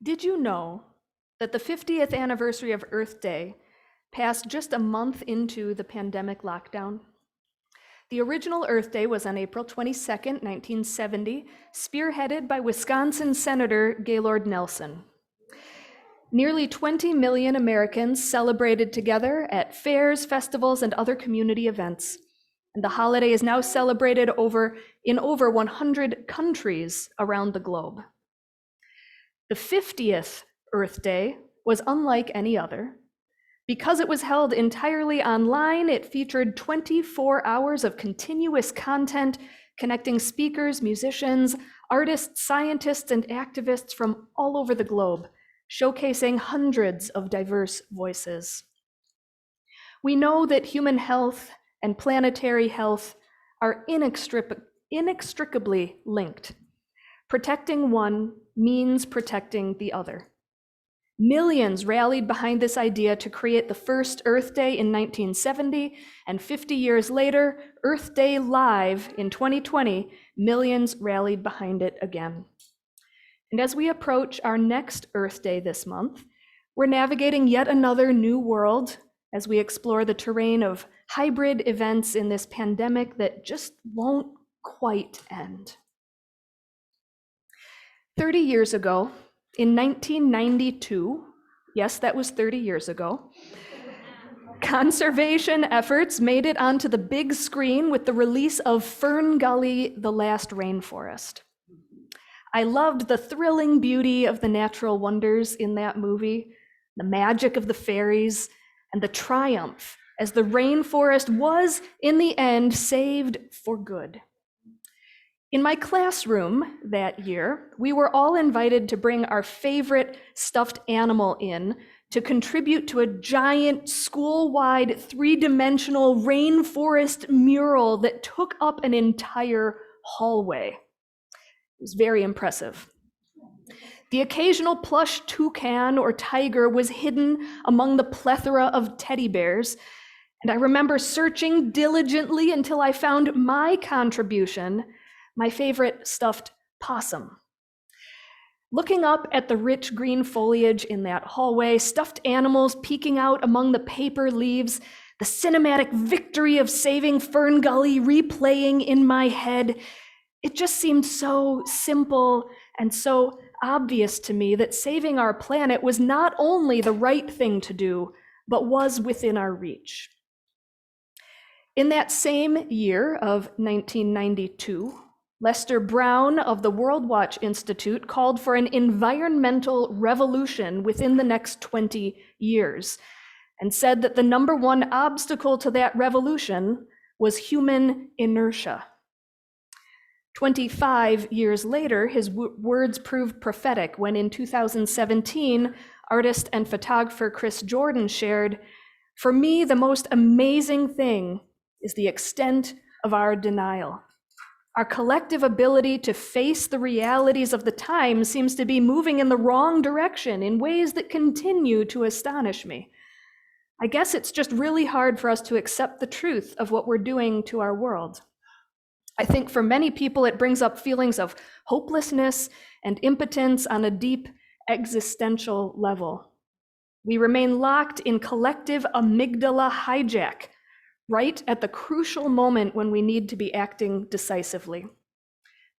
Did you know that the 50th anniversary of Earth Day passed just a month into the pandemic lockdown? The original Earth Day was on April 22nd, 1970, spearheaded by Wisconsin Senator Gaylord Nelson. Nearly 20 million Americans celebrated together at fairs, festivals, and other community events. And the holiday is now celebrated in over 100 countries around the globe. The 50th Earth Day was unlike any other. Because it was held entirely online, it featured 24 hours of continuous content connecting speakers, musicians, artists, scientists, and activists from all over the globe, showcasing hundreds of diverse voices. We know that human health and planetary health are inextricably linked. Protecting one means protecting the other. Millions rallied behind this idea to create the first Earth Day in 1970, and 50 years later, Earth Day Live in 2020, millions rallied behind it again. And as we approach our next Earth Day this month, we're navigating yet another new world as we explore the terrain of hybrid events in this pandemic that just won't quite end. 30 years ago, in 1992, yes, that was 30 years ago, conservation efforts made it onto the big screen with the release of Fern Gully, The Last Rainforest. I loved the thrilling beauty of the natural wonders in that movie, the magic of the fairies, and the triumph as the rainforest was, in the end, saved for good. In my classroom that year, we were all invited to bring our favorite stuffed animal in to contribute to a giant school-wide three-dimensional rainforest mural that took up an entire hallway. It was very impressive. The occasional plush toucan or tiger was hidden among the plethora of teddy bears, and I remember searching diligently until I found my contribution, my favorite stuffed possum. Looking up at the rich green foliage in that hallway, stuffed animals peeking out among the paper leaves, the cinematic victory of saving Fern Gully replaying in my head, it just seemed so simple and so obvious to me that saving our planet was not only the right thing to do, but was within our reach. In that same year of 1992, Lester Brown of the World Watch Institute called for an environmental revolution within the next 20 years and said that the number one obstacle to that revolution was human inertia. 25 years later, his words proved prophetic when in 2017, artist and photographer Chris Jordan shared, "For me, the most amazing thing is the extent of our denial. Our collective ability to face the realities of the time seems to be moving in the wrong direction in ways that continue to astonish me. I guess it's just really hard for us to accept the truth of what we're doing to our world. I think for many people, it brings up feelings of hopelessness and impotence on a deep existential level. We remain locked in collective amygdala hijack, right at the crucial moment when we need to be acting decisively.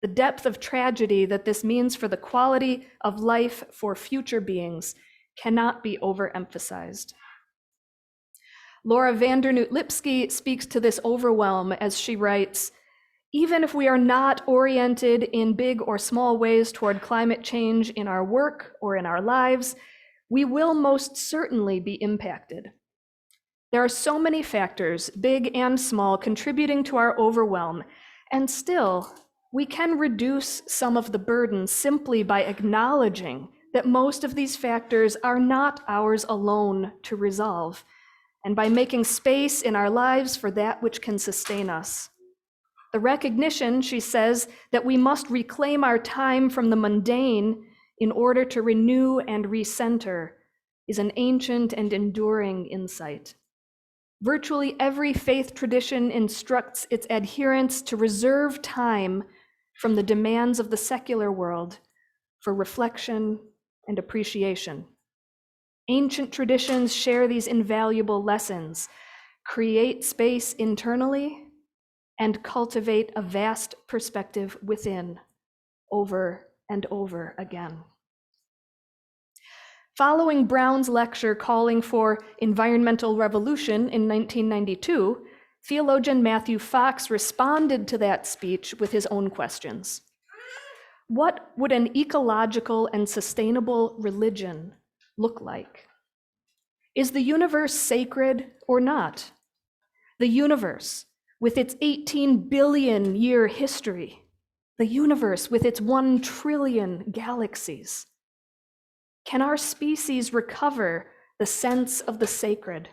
The depth of tragedy that this means for the quality of life for future beings cannot be overemphasized." Laura Vandernoot-Lipsky speaks to this overwhelm as she writes, "Even if we are not oriented in big or small ways toward climate change in our work or in our lives, we will most certainly be impacted. There are so many factors, big and small, contributing to our overwhelm, and still, we can reduce some of the burden simply by acknowledging that most of these factors are not ours alone to resolve, and by making space in our lives for that which can sustain us. The recognition," she says, "that we must reclaim our time from the mundane in order to renew and recenter is an ancient and enduring insight. Virtually every faith tradition instructs its adherents to reserve time from the demands of the secular world for reflection and appreciation. Ancient traditions share these invaluable lessons: create space internally and cultivate a vast perspective within, over and over again. Following Brown's lecture calling for environmental revolution in 1992, theologian Matthew Fox responded to that speech with his own questions. What would an ecological and sustainable religion look like? Is the universe sacred or not? The universe, with its 18 billion year history, the universe with its 1 trillion galaxies. Can our species recover the sense of the sacred?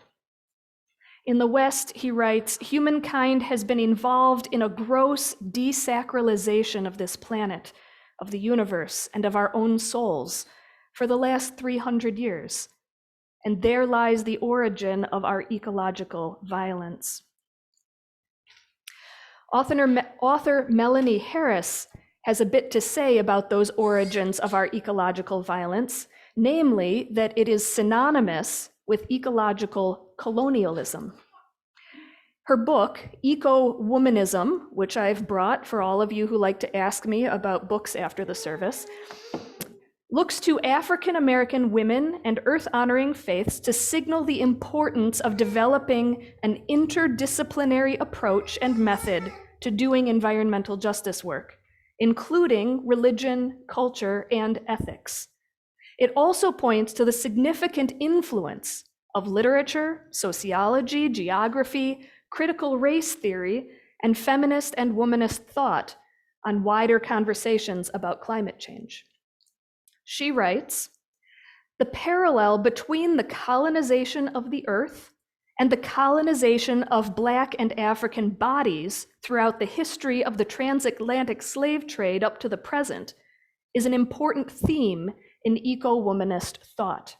In the West, he writes, humankind has been involved in a gross desacralization of this planet, of the universe, and of our own souls for the last 300 years. And there lies the origin of our ecological violence. Author Melanie Harris has a bit to say about those origins of our ecological violence, namely that it is synonymous with ecological colonialism. Her book, Eco-Womanism, which I've brought for all of you who like to ask me about books after the service, looks to African American women and earth-honoring faiths to signal the importance of developing an interdisciplinary approach and method to doing environmental justice work, including religion, culture, and ethics. It also points to the significant influence of literature, sociology, geography, critical race theory, and feminist and womanist thought on wider conversations about climate change. She writes, the parallel between the colonization of the earth and the colonization of Black and African bodies throughout the history of the transatlantic slave trade up to the present is an important theme in eco-womanist thought.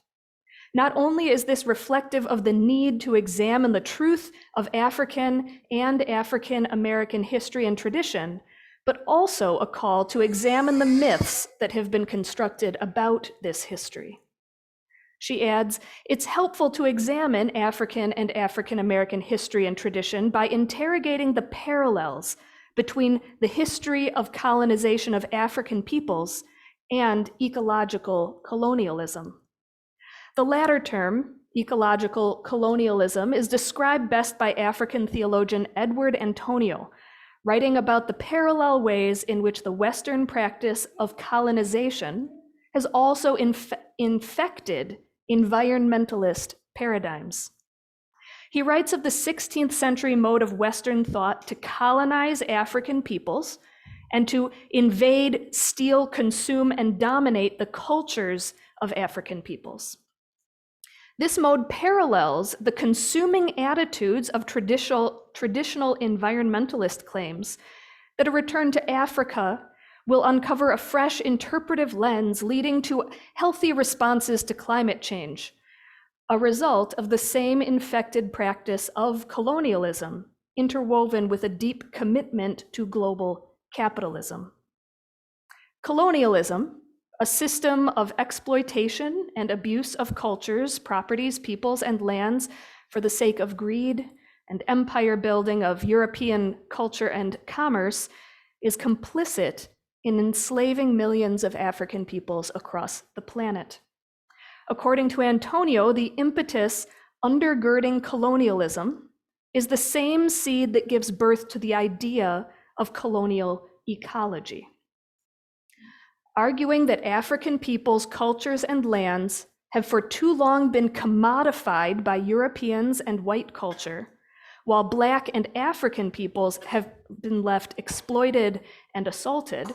Not only is this reflective of the need to examine the truth of African and African American history and tradition, but also a call to examine the myths that have been constructed about this history. She adds, it's helpful to examine African and African American history and tradition by interrogating the parallels between the history of colonization of African peoples and ecological colonialism. The latter term, ecological colonialism, is described best by African theologian Edward Antonio, writing about the parallel ways in which the Western practice of colonization has also infected environmentalist paradigms. He writes of the 16th century mode of Western thought to colonize African peoples and to invade, steal, consume, and dominate the cultures of African peoples. This mode parallels the consuming attitudes of traditional environmentalist claims that a return to Africa will uncover a fresh interpretive lens leading to healthy responses to climate change, a result of the same infected practice of colonialism, interwoven with a deep commitment to global capitalism. Colonialism, a system of exploitation and abuse of cultures, properties, peoples, and lands for the sake of greed and empire building of European culture and commerce, is complicit in enslaving millions of African peoples across the planet. According to Antonio, the impetus undergirding colonialism is the same seed that gives birth to the idea of colonial ecology. Arguing that African peoples, cultures, and lands have for too long been commodified by Europeans and white culture, while Black and African peoples have been left exploited and assaulted,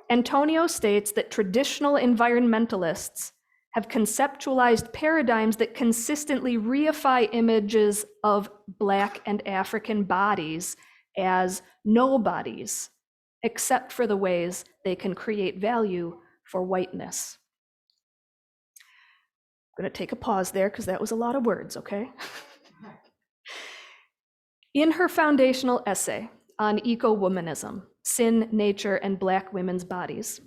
Antonio states that traditional environmentalists have conceptualized paradigms that consistently reify images of Black and African bodies as nobodies, except for the ways they can create value for whiteness. I'm going to take a pause there because that was a lot of words, okay? In her foundational essay on eco-womanism, Sin, Nature, and Black Women's Bodies,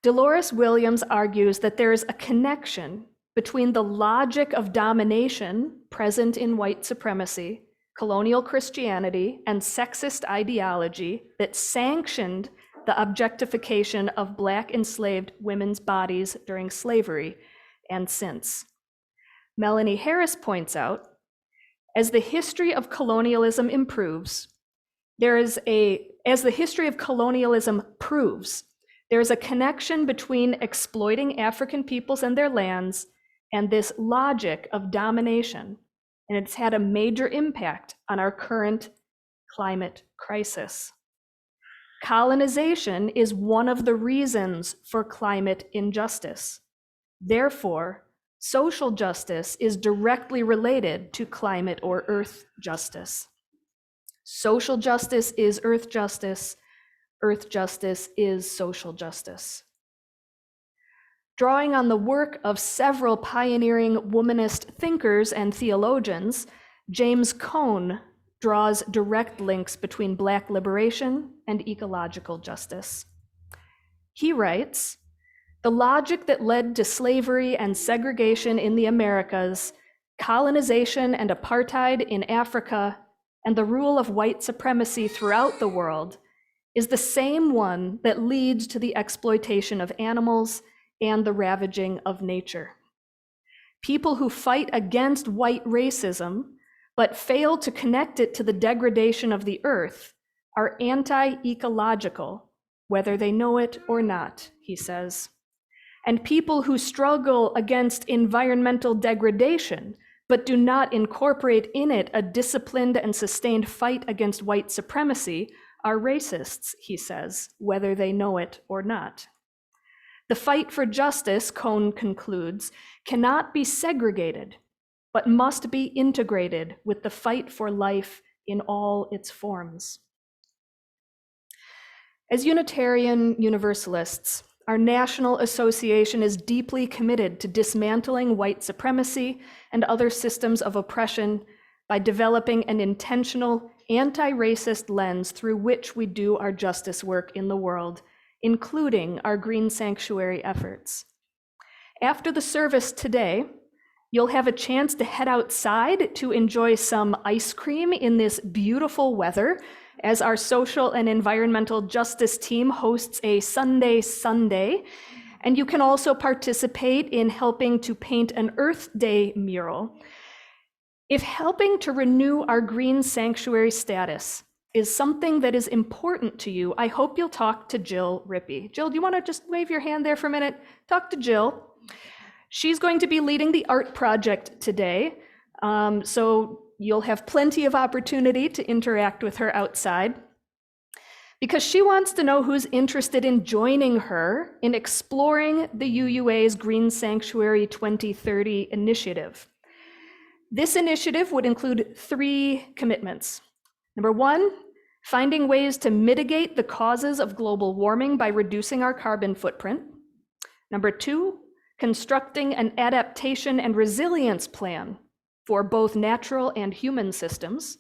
Dolores Williams argues that there is a connection between the logic of domination present in white supremacy, colonial Christianity, and sexist ideology that sanctioned the objectification of Black enslaved women's bodies during slavery and since. Melanie Harris points out, as the history of colonialism improves, as the history of colonialism proves, there is a connection between exploiting African peoples and their lands and this logic of domination, and it's had a major impact on our current climate crisis. Colonization is one of the reasons for climate injustice. Therefore, social justice is directly related to climate or earth justice. Social justice is earth justice is social justice. Drawing on the work of several pioneering womanist thinkers and theologians, James Cone draws direct links between Black liberation and ecological justice. He writes, "The logic that led to slavery and segregation in the Americas, colonization and apartheid in Africa, and the rule of white supremacy throughout the world is the same one that leads to the exploitation of animals and the ravaging of nature. People who fight against white racism but fail to connect it to the degradation of the earth are anti-ecological, whether they know it or not," he says. "And people who struggle against environmental degradation but do not incorporate in it a disciplined and sustained fight against white supremacy are racists," he says, "whether they know it or not." The fight for justice, Cone concludes, cannot be segregated, but must be integrated with the fight for life in all its forms. As Unitarian Universalists, our national association is deeply committed to dismantling white supremacy and other systems of oppression by developing an intentional anti-racist lens through which we do our justice work in the world, including our green sanctuary efforts. After the service today, you'll have a chance to head outside to enjoy some ice cream in this beautiful weather as our social and environmental justice team hosts a Sunday Sunday. And you can also participate in helping to paint an Earth Day mural. If helping to renew our green sanctuary status is something that is important to you, I hope you'll talk to Jill Rippey. Jill, do you want to just wave your hand there for a minute? Talk to Jill. She's going to be leading the art project today, so you'll have plenty of opportunity to interact with her outside, because she wants to know who's interested in joining her in exploring the UUA's Green Sanctuary 2030 initiative. This initiative would include 3 commitments. Number 1, finding ways to mitigate the causes of global warming by reducing our carbon footprint. Number 2, constructing an adaptation and resilience plan for both natural and human systems.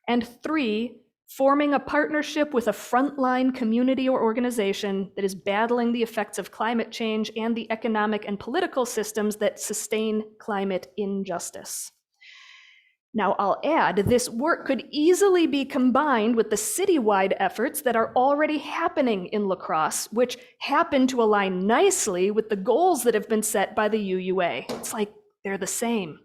And 3, forming a partnership with a frontline community or organization that is battling the effects of climate change and the economic and political systems that sustain climate injustice. Now, I'll add, this work could easily be combined with the citywide efforts that are already happening in La Crosse, which happen to align nicely with the goals that have been set by the UUA. It's like they're the same.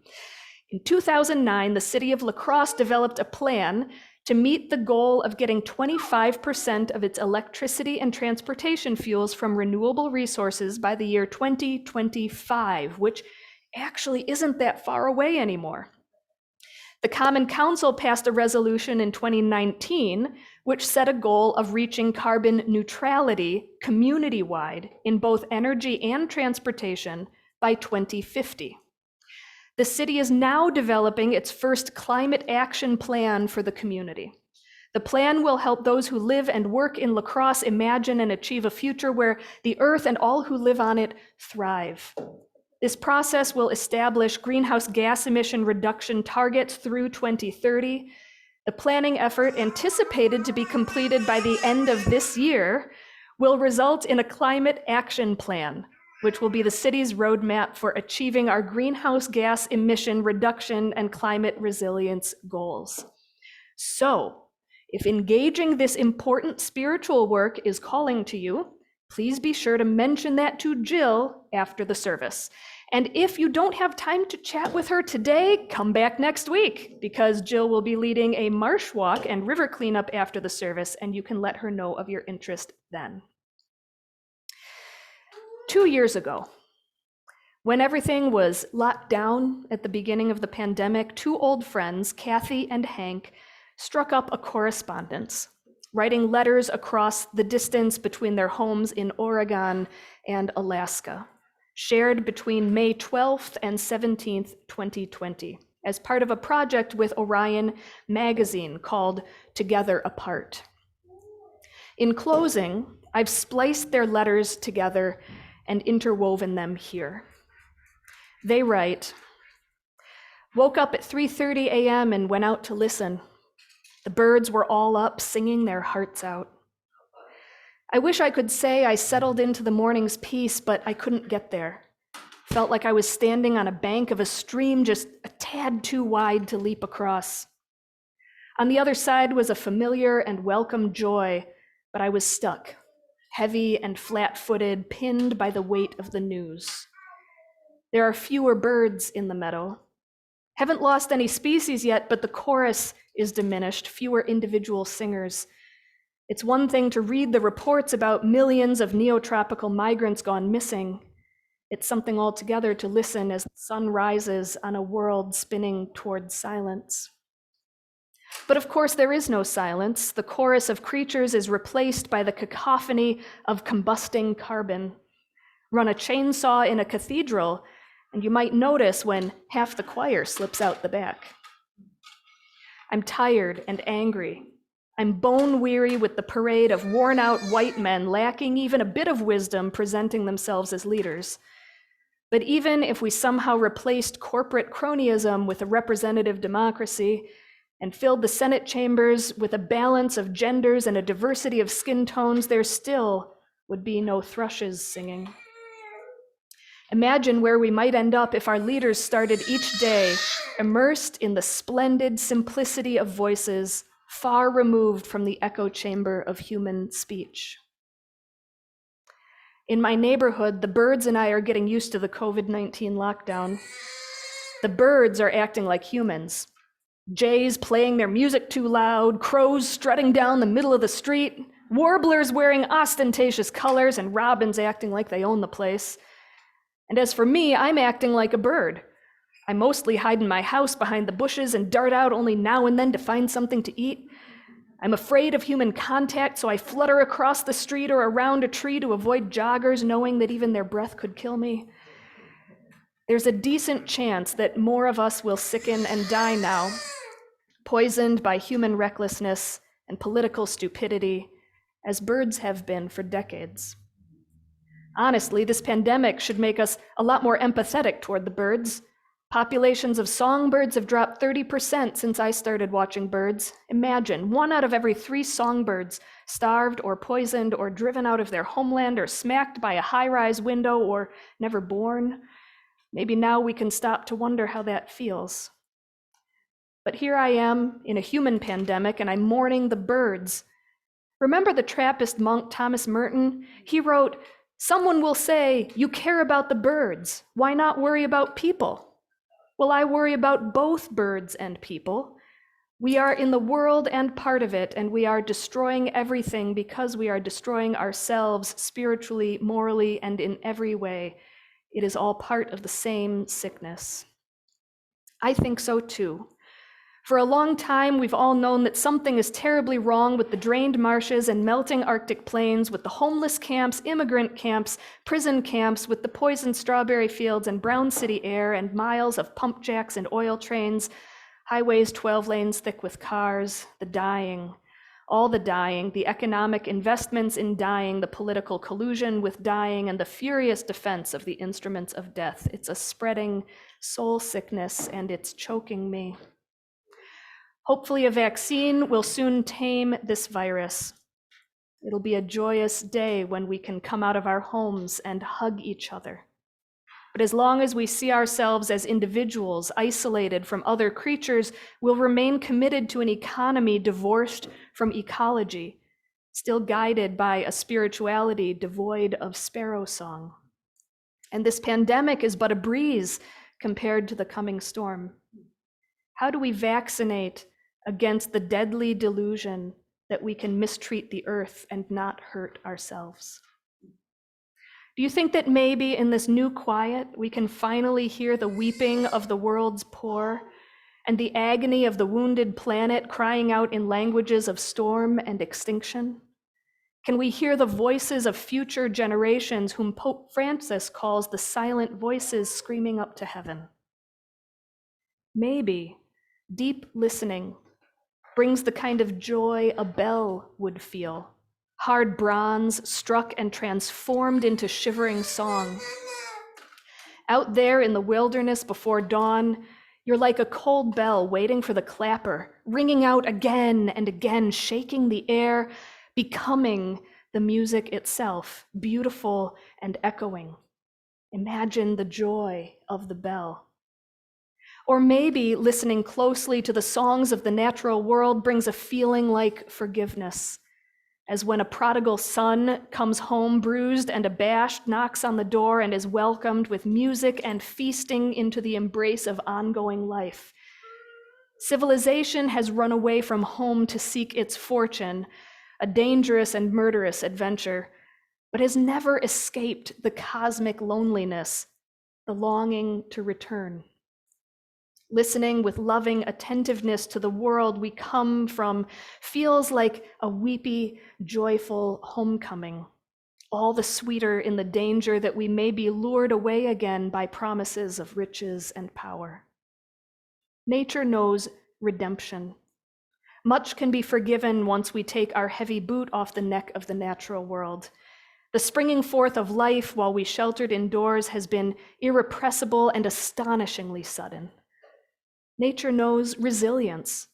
In 2009, the city of La Crosse developed a plan to meet the goal of getting 25% of its electricity and transportation fuels from renewable resources by the year 2025, which actually isn't that far away anymore. The Common Council passed a resolution in 2019, which set a goal of reaching carbon neutrality community-wide in both energy and transportation by 2050. The city is now developing its first climate action plan for the community. The plan will help those who live and work in La Crosse imagine and achieve a future where the earth and all who live on it thrive. This process will establish greenhouse gas emission reduction targets through 2030. The planning effort, anticipated to be completed by the end of this year, will result in a climate action plan, which will be the city's roadmap for achieving our greenhouse gas emission reduction and climate resilience goals. So, if engaging this important spiritual work is calling to you, please be sure to mention that to Jill after the service. And if you don't have time to chat with her today, come back next week, because Jill will be leading a marsh walk and river cleanup after the service, and you can let her know of your interest then. 2 years ago, when everything was locked down at the beginning of the pandemic, two old friends, Kathy and Hank, struck up a correspondence, writing letters across the distance between their homes in Oregon and Alaska, shared between May 12th and 17th, 2020, as part of a project with Orion magazine called Together Apart. In closing, I've spliced their letters together and interwoven them here. They write, "Woke up at 3:30 a.m. and went out to listen. The birds were all up, singing their hearts out. I wish I could say I settled into the morning's peace, but I couldn't get there. Felt like I was standing on a bank of a stream just a tad too wide to leap across. On the other side was a familiar and welcome joy, but I was stuck, heavy and flat-footed, pinned by the weight of the news. There are fewer birds in the meadow. Haven't lost any species yet, but the chorus is diminished, fewer individual singers. It's one thing to read the reports about millions of neotropical migrants gone missing. It's something altogether to listen as the sun rises on a world spinning toward silence. But of course, there is no silence. The chorus of creatures is replaced by the cacophony of combusting carbon. Run a chainsaw in a cathedral, and you might notice when half the choir slips out the back. I'm tired and angry. I'm bone weary with the parade of worn-out white men lacking even a bit of wisdom presenting themselves as leaders. But even if we somehow replaced corporate cronyism with a representative democracy and filled the Senate chambers with a balance of genders and a diversity of skin tones, there still would be no thrushes singing. Imagine where we might end up if our leaders started each day immersed in the splendid simplicity of voices far removed from the echo chamber of human speech. In my neighborhood, the birds and I are getting used to the COVID-19 lockdown. The birds are acting like humans. Jays playing their music too loud, crows strutting down the middle of the street, warblers wearing ostentatious colors, and robins acting like they own the place. And as for me, I'm acting like a bird. I mostly hide in my house behind the bushes and dart out only now and then to find something to eat. I'm afraid of human contact, so I flutter across the street or around a tree to avoid joggers, knowing that even their breath could kill me. There's a decent chance that more of us will sicken and die now, poisoned by human recklessness and political stupidity, as birds have been for decades. Honestly, this pandemic should make us a lot more empathetic toward the birds. Populations of songbirds have dropped 30% since I started watching birds. Imagine, 1 out of every 3 songbirds starved or poisoned or driven out of their homeland or smacked by a high-rise window or never born. Maybe now we can stop to wonder how that feels. But here I am in a human pandemic and I'm mourning the birds. Remember the Trappist monk Thomas Merton? He wrote, "Someone will say, you care about the birds. Why not worry about people?" Well, I worry about both birds and people. We are in the world and part of it, and we are destroying everything because we are destroying ourselves spiritually, morally, and in every way. It is all part of the same sickness. I think so too. For a long time, we've all known that something is terribly wrong with the drained marshes and melting Arctic plains, with the homeless camps, immigrant camps, prison camps, with the poisoned strawberry fields and brown city air and miles of pump jacks and oil trains, highways 12 lanes thick with cars, the dying, all the dying, the economic investments in dying, the political collusion with dying, and the furious defense of the instruments of death. It's a spreading soul sickness, and it's choking me. Hopefully a vaccine will soon tame this virus. It'll be a joyous day when we can come out of our homes and hug each other. But as long as we see ourselves as individuals isolated from other creatures, we'll remain committed to an economy divorced from ecology, still guided by a spirituality devoid of sparrow song. And this pandemic is but a breeze compared to the coming storm. How do we vaccinate against the deadly delusion that we can mistreat the earth and not hurt ourselves? Do you think that maybe in this new quiet, we can finally hear the weeping of the world's poor and the agony of the wounded planet crying out in languages of storm and extinction? Can we hear the voices of future generations whom Pope Francis calls the silent voices screaming up to heaven? Maybe deep listening brings the kind of joy a bell would feel, hard bronze struck and transformed into shivering song. Out there in the wilderness before dawn, you're like a cold bell waiting for the clapper, ringing out again and again, shaking the air, becoming the music itself, beautiful and echoing. Imagine the joy of the bell. Or maybe listening closely to the songs of the natural world brings a feeling like forgiveness, as when a prodigal son comes home bruised and abashed, knocks on the door, and is welcomed with music and feasting into the embrace of ongoing life. Civilization has run away from home to seek its fortune, a dangerous and murderous adventure, but has never escaped the cosmic loneliness, the longing to return. Listening with loving attentiveness to the world we come from feels like a weepy, joyful homecoming, all the sweeter in the danger that we may be lured away again by promises of riches and power. Nature knows redemption. Much can be forgiven once we take our heavy boot off the neck of the natural world. The springing forth of life while we sheltered indoors has been irrepressible and astonishingly sudden. Nature knows resilience.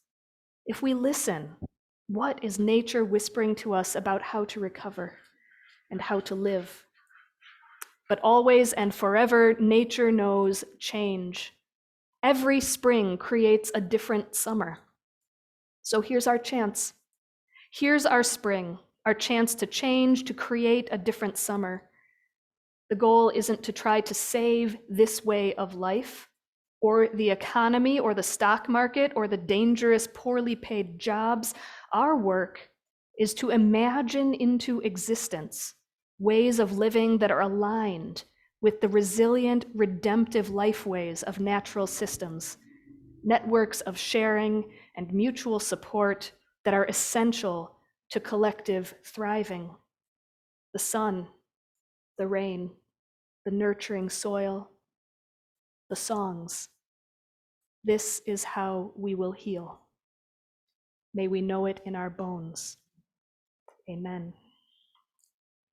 If we listen, what is nature whispering to us about how to recover and how to live? But always and forever, nature knows change. Every spring creates a different summer. So here's our chance. Here's our spring, our chance to change, to create a different summer. The goal isn't to try to save this way of life, or the economy, or the stock market, or the dangerous, poorly paid jobs. Our work is to imagine into existence ways of living that are aligned with the resilient, redemptive lifeways of natural systems, networks of sharing and mutual support that are essential to collective thriving. The sun, the rain, the nurturing soil, the songs. This is how we will heal. May we know it in our bones. Amen.